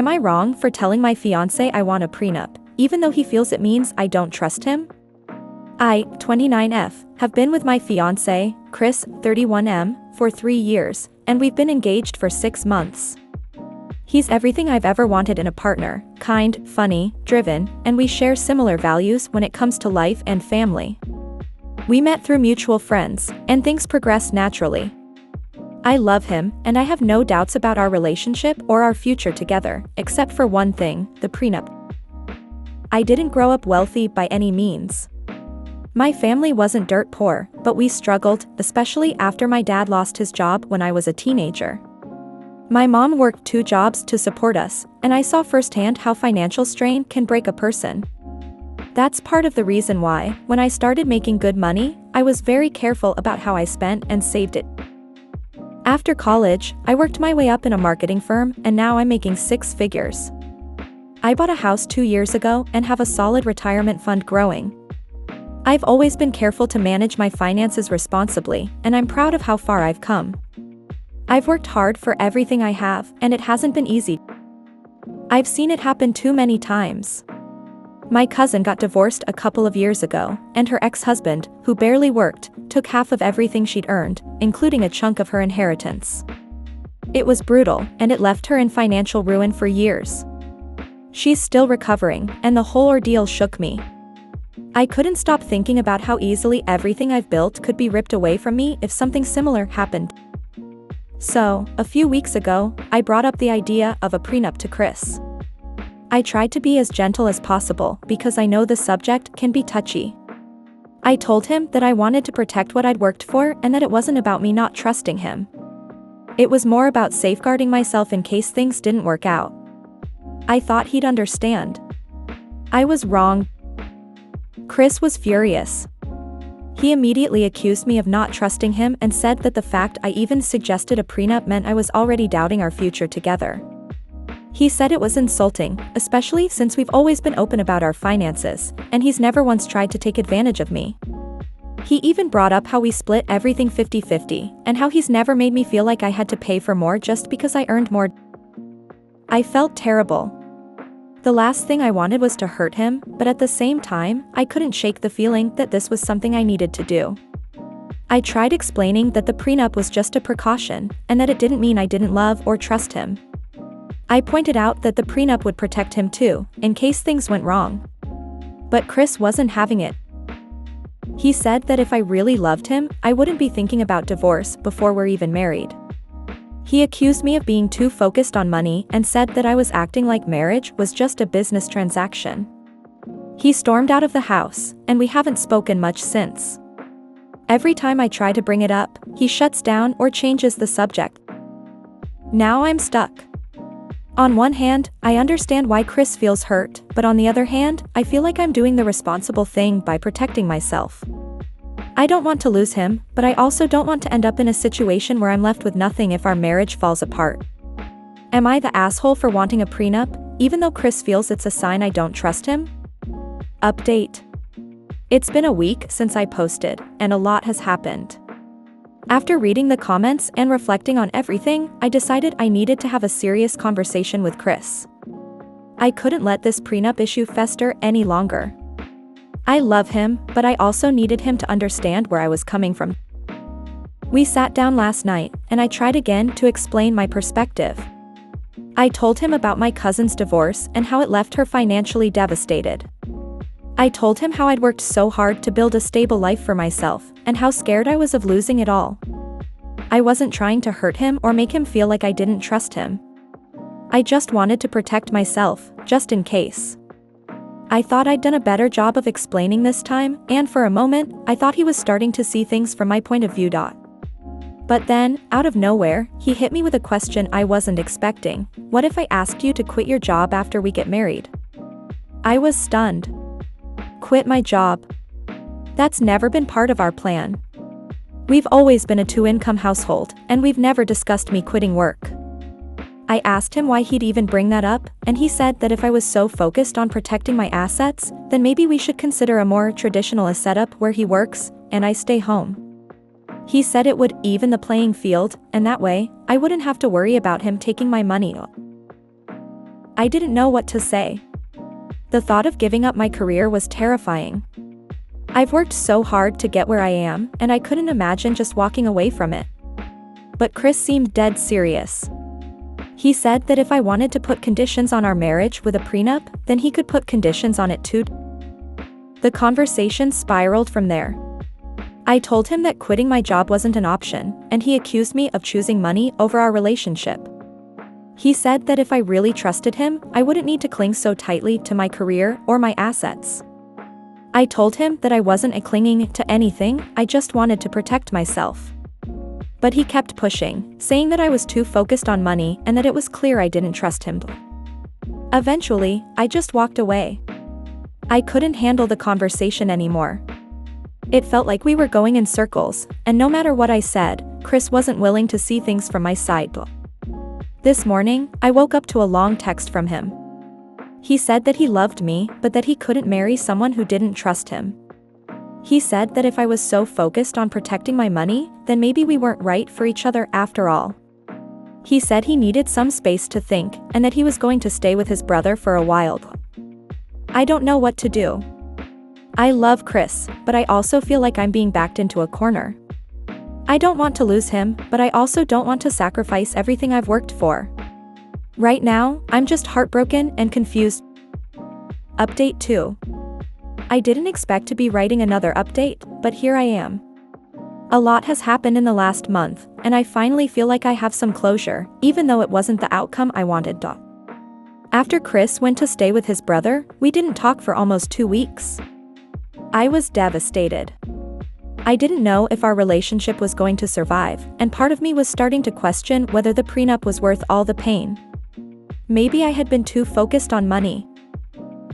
Am I wrong for telling my fiancé I want a prenup, even though he feels it means I don't trust him? I, 29F, have been with my fiancé, Chris, 31M, for 3 years, and we've been engaged for 6 months. He's everything I've ever wanted in a partner: kind, funny, driven, and we share similar values when it comes to life and family. We met through mutual friends, and things progressed naturally. I love him, and I have no doubts about our relationship or our future together, except for one thing: the prenup. I didn't grow up wealthy by any means. My family wasn't dirt poor, but we struggled, especially after my dad lost his job when I was a teenager. My mom worked 2 jobs to support us, and I saw firsthand how financial strain can break a person. That's part of the reason why, when I started making good money, I was very careful about how I spent and saved it. After college, I worked my way up in a marketing firm, and now I'm making 6 figures. I bought a house 2 years ago and have a solid retirement fund growing. I've always been careful to manage my finances responsibly, and I'm proud of how far I've come. I've worked hard for everything I have, and it hasn't been easy. I've seen it happen too many times. My cousin got divorced a couple of years ago, and her ex-husband, who barely worked, took half of everything she'd earned, including a chunk of her inheritance. It was brutal, and it left her in financial ruin for years. She's still recovering, and the whole ordeal shook me. I couldn't stop thinking about how easily everything I've built could be ripped away from me if something similar happened. So, a few weeks ago, I brought up the idea of a prenup to Chris. I tried to be as gentle as possible because I know the subject can be touchy. I told him that I wanted to protect what I'd worked for and that it wasn't about me not trusting him. It was more about safeguarding myself in case things didn't work out. I thought he'd understand. I was wrong. Chris was furious. He immediately accused me of not trusting him and said that the fact I even suggested a prenup meant I was already doubting our future together. He said it was insulting, especially since we've always been open about our finances, and he's never once tried to take advantage of me. He even brought up how we split everything 50-50, and how he's never made me feel like I had to pay for more just because I earned more. I felt terrible. The last thing I wanted was to hurt him, but at the same time, I couldn't shake the feeling that this was something I needed to do. I tried explaining that the prenup was just a precaution, and that it didn't mean I didn't love or trust him. I pointed out that the prenup would protect him too, in case things went wrong. But Chris wasn't having it. He said that if I really loved him, I wouldn't be thinking about divorce before we're even married. He accused me of being too focused on money and said that I was acting like marriage was just a business transaction. He stormed out of the house, and we haven't spoken much since. Every time I try to bring it up, he shuts down or changes the subject. Now I'm stuck. On one hand, I understand why Chris feels hurt, but on the other hand, I feel like I'm doing the responsible thing by protecting myself. I don't want to lose him, but I also don't want to end up in a situation where I'm left with nothing if our marriage falls apart. Am I the asshole for wanting a prenup, even though Chris feels it's a sign I don't trust him? Update. It's been a week since I posted, and a lot has happened. After reading the comments and reflecting on everything, I decided I needed to have a serious conversation with Chris. I couldn't let this prenup issue fester any longer. I love him, but I also needed him to understand where I was coming from. We sat down last night, and I tried again to explain my perspective. I told him about my cousin's divorce and how it left her financially devastated. I told him how I'd worked so hard to build a stable life for myself, and how scared I was of losing it all. I wasn't trying to hurt him or make him feel like I didn't trust him. I just wanted to protect myself, just in case. I thought I'd done a better job of explaining this time, and for a moment, I thought he was starting to see things from my point of view. But then, out of nowhere, he hit me with a question I wasn't expecting. What if I asked you to quit your job after we get married? I was stunned. Quit my job? That's never been part of our plan. We've always been a 2-income household, and we've never discussed me quitting work. I asked him why he'd even bring that up, and he said that if I was so focused on protecting my assets, then maybe we should consider a more traditional setup where he works, and I stay home. He said it would even the playing field, and that way, I wouldn't have to worry about him taking my money. I didn't know what to say. The thought of giving up my career was terrifying. I've worked so hard to get where I am, and I couldn't imagine just walking away from it. But Chris seemed dead serious. He said that if I wanted to put conditions on our marriage with a prenup, then he could put conditions on it too. The conversation spiraled from there. I told him that quitting my job wasn't an option, and he accused me of choosing money over our relationship. He said that if I really trusted him, I wouldn't need to cling so tightly to my career or my assets. I told him that I wasn't clinging to anything, I just wanted to protect myself. But he kept pushing, saying that I was too focused on money and that it was clear I didn't trust him. Eventually, I just walked away. I couldn't handle the conversation anymore. It felt like we were going in circles, and no matter what I said, Chris wasn't willing to see things from my side. This morning, I woke up to a long text from him. He said that he loved me, but that he couldn't marry someone who didn't trust him. He said that if I was so focused on protecting my money, then maybe we weren't right for each other after all. He said he needed some space to think, and that he was going to stay with his brother for a while. I don't know what to do. I love Chris, but I also feel like I'm being backed into a corner. I don't want to lose him, but I also don't want to sacrifice everything I've worked for. Right now, I'm just heartbroken and confused. Update 2. I didn't expect to be writing another update, but here I am. A lot has happened in the last month, and I finally feel like I have some closure, even though it wasn't the outcome I wanted. After Chris went to stay with his brother, we didn't talk for almost 2 weeks. I was devastated. I didn't know if our relationship was going to survive, and part of me was starting to question whether the prenup was worth all the pain. Maybe I had been too focused on money.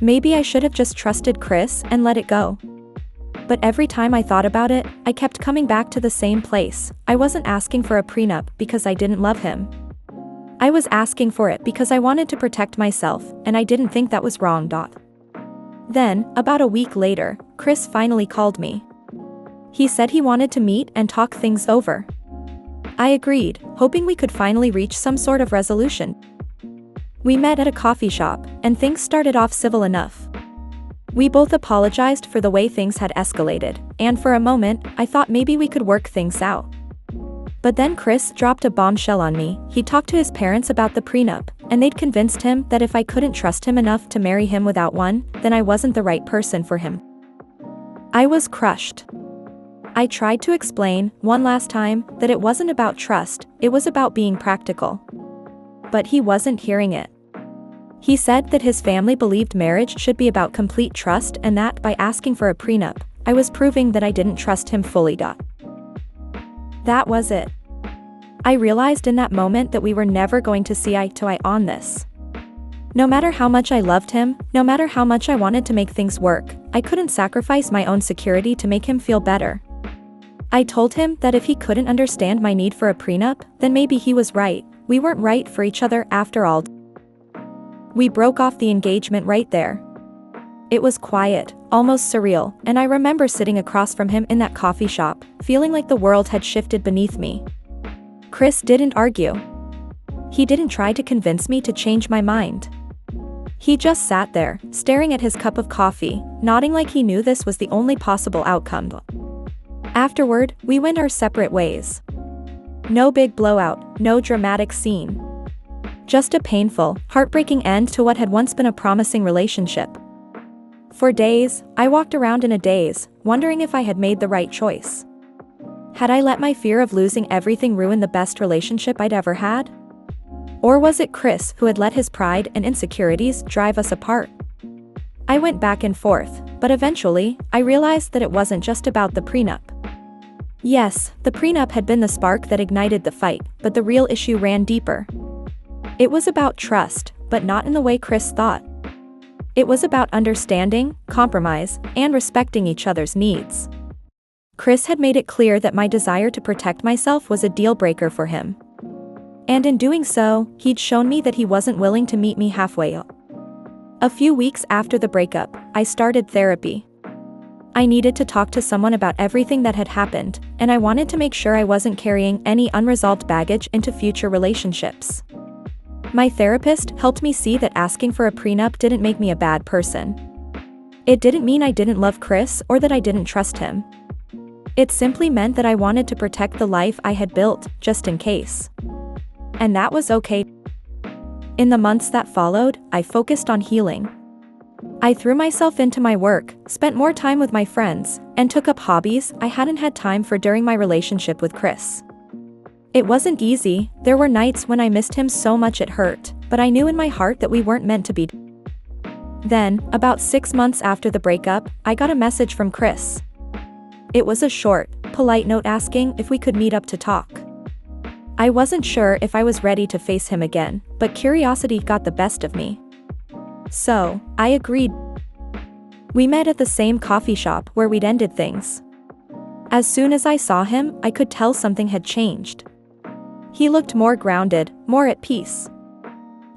Maybe I should have just trusted Chris and let it go. But every time I thought about it, I kept coming back to the same place. I wasn't asking for a prenup because I didn't love him. I was asking for it because I wanted to protect myself, and I didn't think that was wrong. Then, about a week later, Chris finally called me. He said he wanted to meet and talk things over. I agreed, hoping we could finally reach some sort of resolution. We met at a coffee shop, and things started off civil enough. We both apologized for the way things had escalated, and for a moment, I thought maybe we could work things out. But then Chris dropped a bombshell on me. He talked to his parents about the prenup, and they'd convinced him that if I couldn't trust him enough to marry him without one, then I wasn't the right person for him. I was crushed. I tried to explain, one last time, that it wasn't about trust, it was about being practical. But he wasn't hearing it. He said that his family believed marriage should be about complete trust and that by asking for a prenup, I was proving that I didn't trust him fully. That was it. I realized in that moment that we were never going to see eye to eye on this. No matter how much I loved him, no matter how much I wanted to make things work, I couldn't sacrifice my own security to make him feel better. I told him that if he couldn't understand my need for a prenup, then maybe he was right. We weren't right for each other after all. We broke off the engagement right there. It was quiet, almost surreal, and I remember sitting across from him in that coffee shop, feeling like the world had shifted beneath me. Chris didn't argue. He didn't try to convince me to change my mind. He just sat there, staring at his cup of coffee, nodding like he knew this was the only possible outcome. Afterward, we went our separate ways. No big blowout, no dramatic scene. Just a painful, heartbreaking end to what had once been a promising relationship. For days, I walked around in a daze, wondering if I had made the right choice. Had I let my fear of losing everything ruin the best relationship I'd ever had? Or was it Chris who had let his pride and insecurities drive us apart? I went back and forth, but eventually, I realized that it wasn't just about the prenup. Yes, the prenup had been the spark that ignited the fight, but the real issue ran deeper. It was about trust, but not in the way Chris thought. It was about understanding, compromise, and respecting each other's needs. Chris had made it clear that my desire to protect myself was a deal breaker for him. And in doing so, he'd shown me that he wasn't willing to meet me halfway. A few weeks after the breakup, I started therapy. I needed to talk to someone about everything that had happened, and I wanted to make sure I wasn't carrying any unresolved baggage into future relationships. My therapist helped me see that asking for a prenup didn't make me a bad person. It didn't mean I didn't love Chris or that I didn't trust him. It simply meant that I wanted to protect the life I had built, just in case. And that was okay. In the months that followed, I focused on healing. I threw myself into my work, spent more time with my friends, and took up hobbies I hadn't had time for during my relationship with Chris. It wasn't easy, there were nights when I missed him so much it hurt, but I knew in my heart that we weren't meant to be. Then, about 6 months after the breakup, I got a message from Chris. It was a short, polite note asking if we could meet up to talk. I wasn't sure if I was ready to face him again, but curiosity got the best of me. So, I agreed. We met at the same coffee shop where we'd ended things. As soon as I saw him, I could tell something had changed. He looked more grounded, more at peace.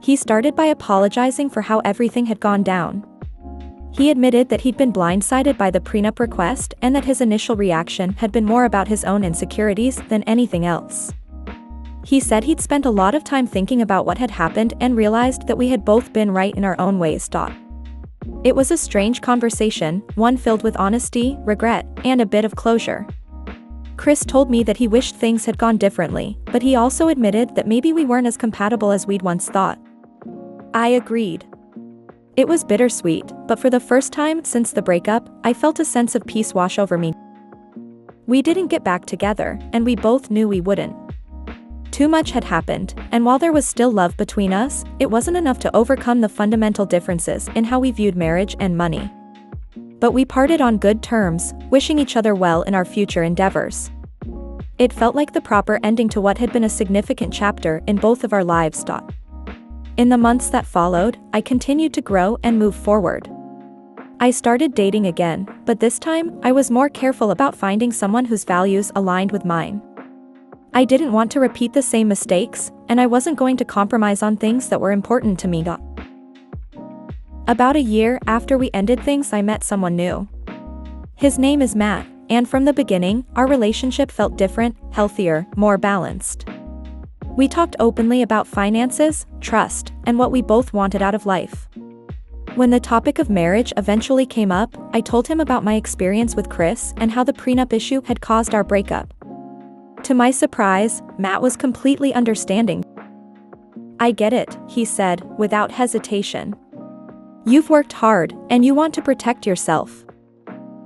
He started by apologizing for how everything had gone down. He admitted that he'd been blindsided by the prenup request and that his initial reaction had been more about his own insecurities than anything else. He said he'd spent a lot of time thinking about what had happened and realized that we had both been right in our own ways. It was a strange conversation, one filled with honesty, regret, and a bit of closure. Chris told me that he wished things had gone differently, but he also admitted that maybe we weren't as compatible as we'd once thought. I agreed. It was bittersweet, but for the first time since the breakup, I felt a sense of peace wash over me. We didn't get back together, and we both knew we wouldn't. Too much had happened, and while there was still love between us, it wasn't enough to overcome the fundamental differences in how we viewed marriage and money. But we parted on good terms, wishing each other well in our future endeavors. It felt like the proper ending to what had been a significant chapter in both of our lives. In the months that followed, I continued to grow and move forward. I started dating again, but this time, I was more careful about finding someone whose values aligned with mine. I didn't want to repeat the same mistakes, and I wasn't going to compromise on things that were important to me. About a year after we ended things, I met someone new. His name is Matt, and from the beginning, our relationship felt different, healthier, more balanced. We talked openly about finances, trust, and what we both wanted out of life. When the topic of marriage eventually came up, I told him about my experience with Chris and how the prenup issue had caused our breakup. To my surprise, Matt was completely understanding. I get it, he said, without hesitation. You've worked hard, and you want to protect yourself.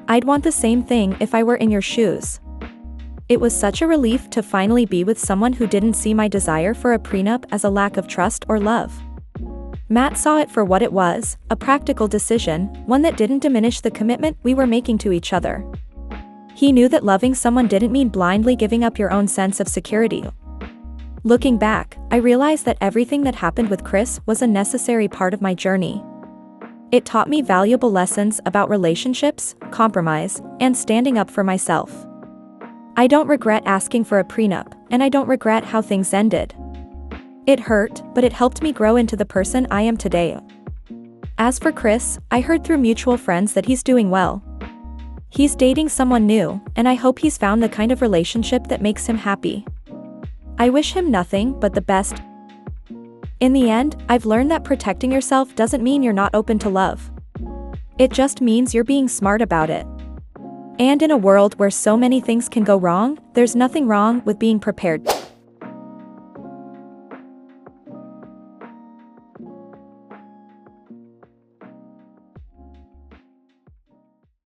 I'd want the same thing if I were in your shoes. It was such a relief to finally be with someone who didn't see my desire for a prenup as a lack of trust or love. Matt saw it for what it was, a practical decision, one that didn't diminish the commitment we were making to each other. He knew that loving someone didn't mean blindly giving up your own sense of security. Looking back, I realized that everything that happened with Chris was a necessary part of my journey. It taught me valuable lessons about relationships, compromise, and standing up for myself. I don't regret asking for a prenup, and I don't regret how things ended. It hurt, but it helped me grow into the person I am today. As for Chris, I heard through mutual friends that he's doing well. He's dating someone new, and I hope he's found the kind of relationship that makes him happy. I wish him nothing but the best. In the end, I've learned that protecting yourself doesn't mean you're not open to love. It just means you're being smart about it. And in a world where so many things can go wrong, there's nothing wrong with being prepared.